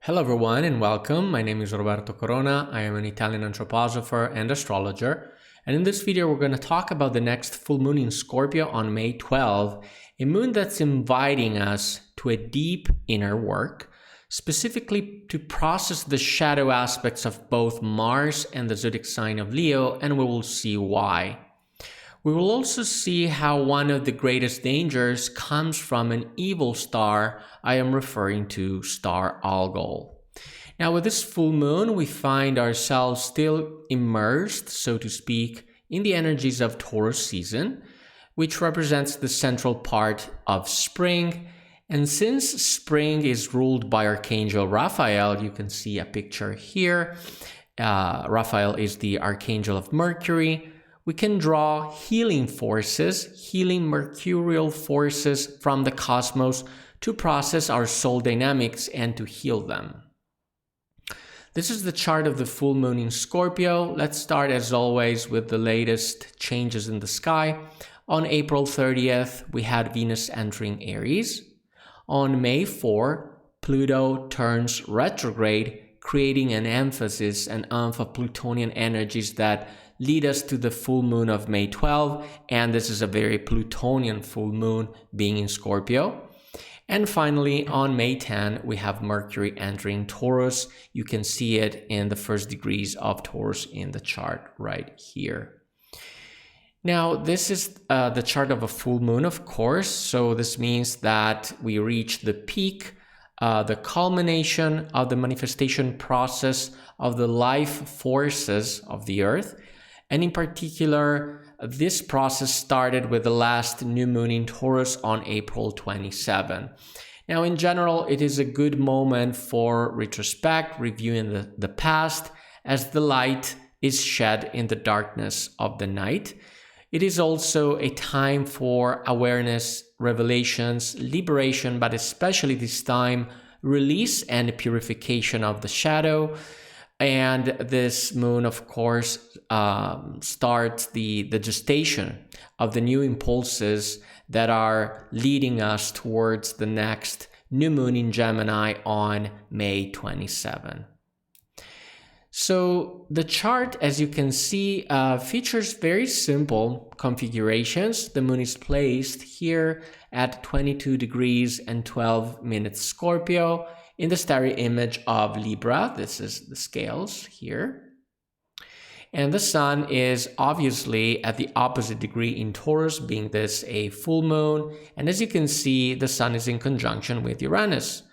Hello everyone and welcome. My name is Roberto Corona. I am an Italian anthroposopher and astrologer. And in this video, we're going to talk about the next full moon in Scorpio on May 12, a moon that's inviting us to a deep inner work, specifically to process the shadow aspects of both Mars and the zodiac sign of Leo, and we will see why. We will also see how one of the greatest dangers comes from an evil star. I am referring to star Algol. Now, with this full moon, we find ourselves still immersed, so to speak, in the energies of Taurus season, which represents the central part of spring. And since spring is ruled by Archangel Raphael, you can see a picture here. Raphael is the Archangel of Mercury. We can draw healing forces, healing mercurial forces from the cosmos to process our soul dynamics and to heal them. This is the chart of the full moon in Scorpio. Let's start as always with the latest changes in the sky. On April 30th, we had Venus entering Aries. On May 4, Pluto turns retrograde, creating an emphasis and oomph of Plutonian energies that lead us to the full moon of May 12, and this is a very Plutonian full moon being in Scorpio. And finally, on May 10, we have Mercury entering Taurus. You can see it in the first degrees of Taurus in the chart right here. Now, this is the chart of a full moon, of course, so this means that we reach the peak, the culmination of the manifestation process of the life forces of the Earth. And in particular, this process started with the last new moon in Taurus on April 27. Now, in general, it is a good moment for retrospect, reviewing the past, as the light is shed in the darkness of the night. It is also a time for awareness, revelations, liberation, but especially this time, release and purification of the shadow. And this moon, of course, starts the gestation of the new impulses that are leading us towards the next new moon in Gemini on May 27. So the chart, as you can see, features very simple configurations. The moon is placed here at 22 degrees and 12 minutes Scorpio, in the starry image of Libra. This is the scales here. And the sun is obviously at the opposite degree in Taurus, being this a full moon. And as you can see, the sun is in conjunction with Uranus.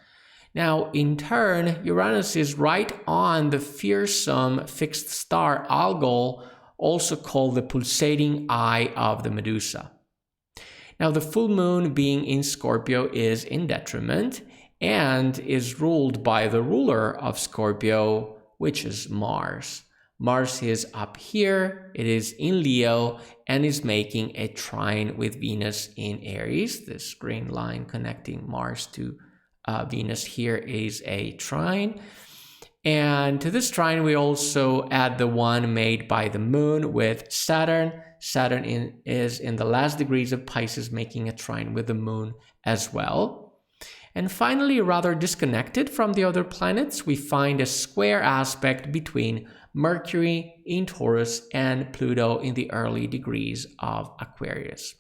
Now, in turn, Uranus is right on the fearsome fixed star Algol, also called the pulsating eye of the Medusa. Now, the full moon being in Scorpio is in detriment, and is ruled by the ruler of Scorpio, which is Mars. Mars is up here, it is in Leo, and is making a trine with Venus in Aries. This green line connecting Mars to Venus here is a trine. And to this trine, we also add the one made by the moon with Saturn. Saturn is in the last degrees of Pisces, making a trine with the moon as well. And finally, rather disconnected from the other planets, we find a square aspect between Mercury in Taurus and Pluto in the early degrees of Aquarius.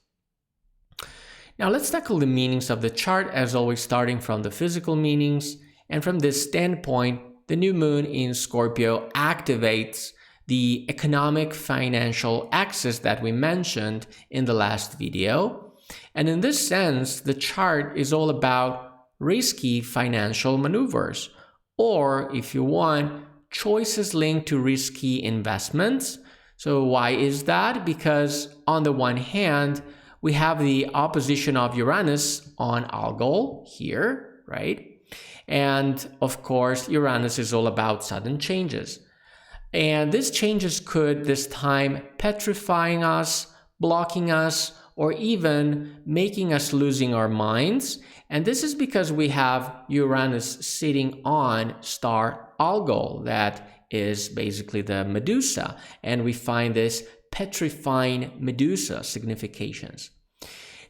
Now let's tackle the meanings of the chart, as always starting from the physical meanings. And from this standpoint, the new moon in Scorpio activates the economic financial axis that we mentioned in the last video. And in this sense, the chart is all about risky financial maneuvers, or if you want, choices linked to risky investments. So why is that? Because on the one hand, we have the opposition of Uranus on Algol here, right? And of course, Uranus is all about sudden changes. And these changes could this time petrifying us, blocking us, or even making us losing our minds. And this is because we have Uranus sitting on star Algol, that is basically the Medusa, and we find this petrifying Medusa significations.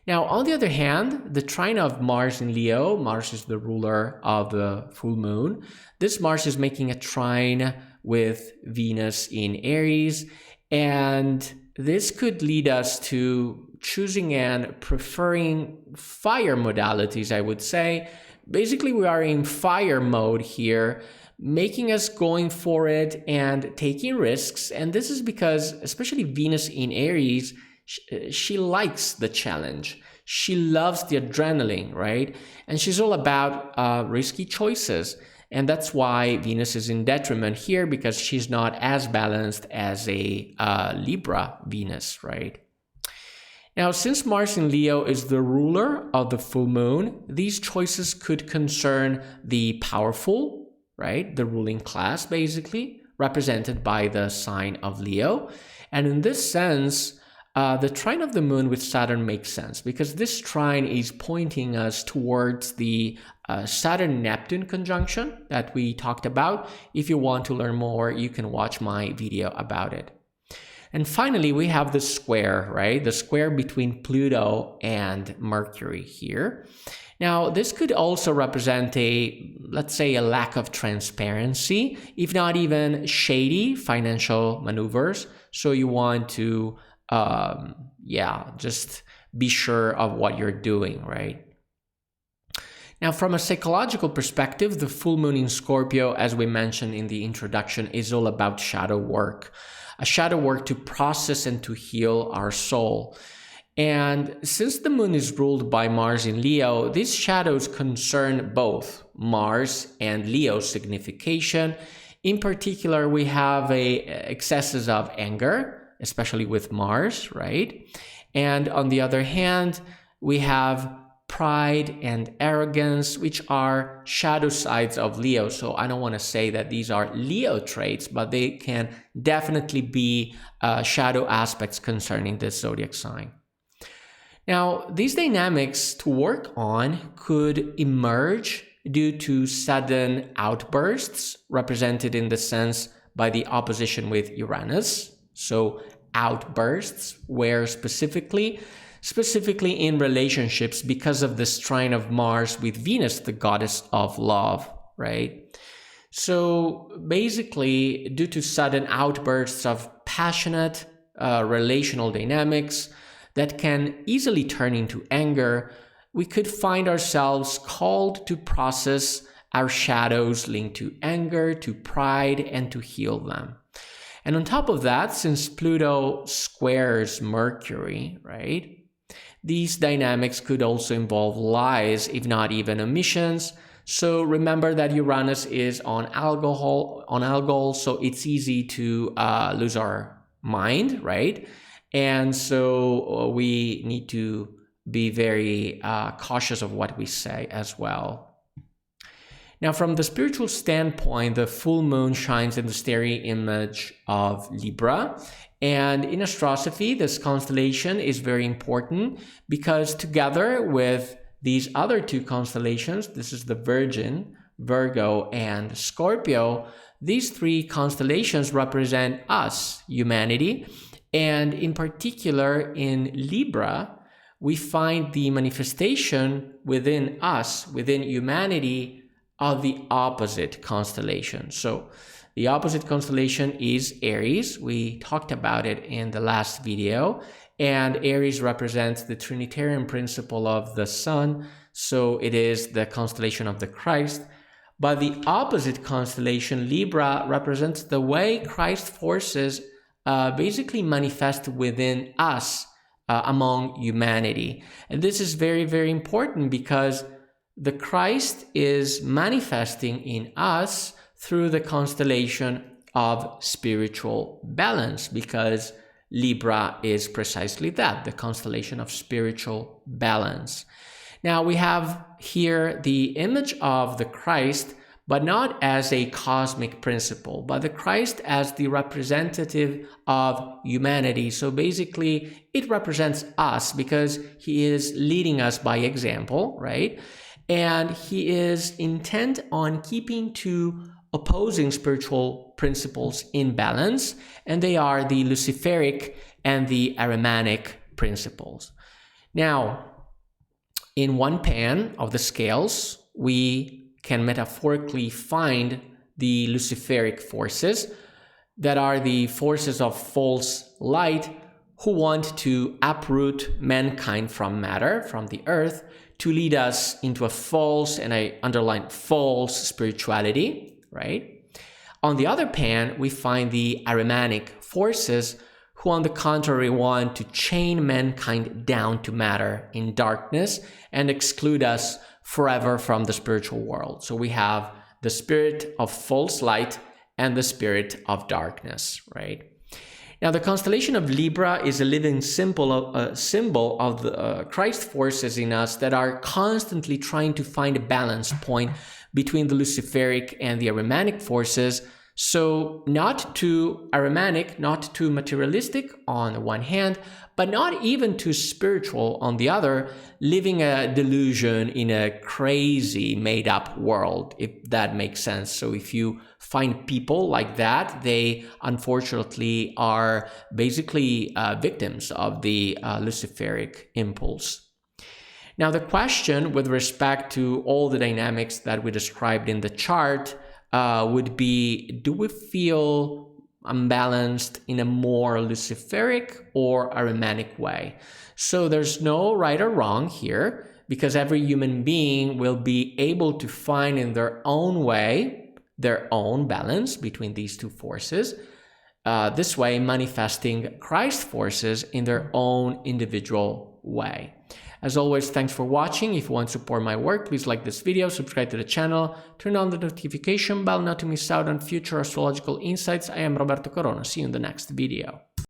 Now, on the other hand, the trine of Mars in Leo, Mars is the ruler of the full moon. This Mars is making a trine with Venus in Aries, and this could lead us to choosing and preferring fire modalities, I would say. Basically, we are in fire mode here, making us going for it and taking risks. And this is because, especially Venus in Aries, she likes the challenge. She loves the adrenaline, right? And she's all about risky choices. And that's why Venus is in detriment here, because she's not as balanced as a Libra Venus, right? Now, since Mars in Leo is the ruler of the full moon, these choices could concern the powerful, right? The ruling class, basically, represented by the sign of Leo. And in this sense, the trine of the moon with Saturn makes sense, because this trine is pointing us towards the Saturn-Neptune conjunction that we talked about. If you want to learn more, you can watch my video about it. And finally, we have the square, right? The square between Pluto and Mercury here. Now, this could also represent let's say, a lack of transparency, if not even shady financial maneuvers. So you want to, just be sure of what you're doing, right? Now, from a psychological perspective, the full moon in Scorpio, as we mentioned in the introduction, is all about shadow work. A shadow work to process and to heal our soul. And since the moon is ruled by Mars in Leo, these shadows concern both Mars and Leo's signification. In particular, we have excesses of anger, especially with Mars, right? And on the other hand, we have pride and arrogance, which are shadow sides of Leo. So I don't want to say that these are Leo traits, but they can definitely be shadow aspects concerning this zodiac sign. Now, these dynamics to work on could emerge due to sudden outbursts, represented in the sense by the opposition with Uranus. So outbursts where specifically in relationships, because of this trine of Mars with Venus, the goddess of love, right? So basically, due to sudden outbursts of passionate relational dynamics that can easily turn into anger, we could find ourselves called to process our shadows linked to anger, to pride, and to heal them. And on top of that, since Pluto squares Mercury, right? These dynamics could also involve lies, if not even omissions. So remember that Uranus is on alcohol, so it's easy to lose our mind, right? And so we need to be very cautious of what we say as well. Now, from the spiritual standpoint, the full moon shines in the starry image of Libra. And in astrosophy, this constellation is very important because together with these other two constellations, this is the Virgin, Virgo, and Scorpio, these three constellations represent us, humanity. And in particular, in Libra, we find the manifestation within us, within humanity, of the opposite constellation. So the opposite constellation is Aries. We talked about it in the last video. And Aries represents the Trinitarian principle of the Sun. So it is the constellation of the Christ. But the opposite constellation, Libra, represents the way Christ forces basically manifest within us among humanity. And this is very, very important because the Christ is manifesting in us through the constellation of spiritual balance, because Libra is precisely that, the constellation of spiritual balance. Now we have here the image of the Christ, but not as a cosmic principle, but the Christ as the representative of humanity. So basically, it represents us because he is leading us by example, right? And he is intent on keeping two opposing spiritual principles in balance, and they are the Luciferic and the Arimanic principles. Now, In one pan of the scales, we can metaphorically find the Luciferic forces that are the forces of false light who want to uproot mankind from matter, from the earth, to lead us into a false, and I underline false, spirituality, right? On the other pan, we find the Arimanic forces who on the contrary want to chain mankind down to matter in darkness and exclude us forever from the spiritual world. So we have the spirit of false light and the spirit of darkness, right? Now, the constellation of Libra is a living symbol of the Christ forces in us that are constantly trying to find a balance point between the Luciferic and the Arimanic forces. So not too Arimanic, not too materialistic on the one hand, but not even too spiritual on the other, living a delusion in a crazy made-up world, if that makes sense. So if you find people like that, they unfortunately are basically victims of the Luciferic impulse. Now, the question with respect to all the dynamics that we described in the chart would be, do we feel unbalanced in a more Luciferic or Arimanic way? So there's no right or wrong here, because every human being will be able to find in their own way their own balance between these two forces, this way manifesting Christ forces in their own individual way. As always, thanks for watching. If you want to support my work, please like this video, subscribe to the channel, turn on the notification bell not to miss out on future astrological insights. I am Roberto Corona. See you in the next video.